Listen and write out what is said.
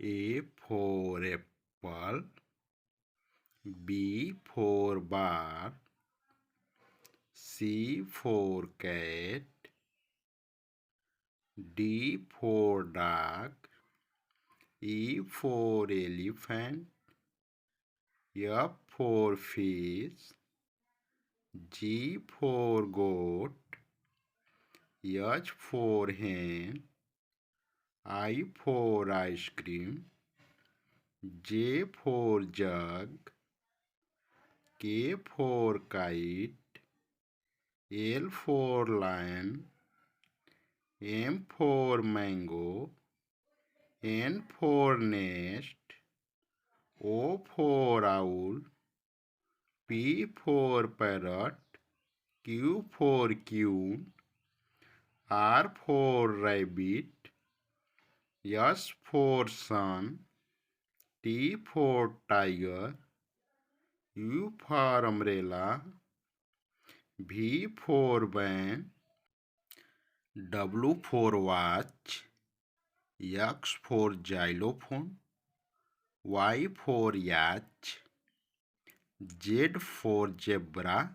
A for apple, B for bar, C for cat, D for dog, E for elephant, F for fish, G for goat, H for hen, I for ice cream, J for jug, K for kite, L for lion, M for mango, N for nest, O for owl, P for parrot, Q for queen, R for rabbit, S for sun, T for tiger, U for umbrella, V for van, W for watch, X for xylophone, Y for yacht, Z for zebra,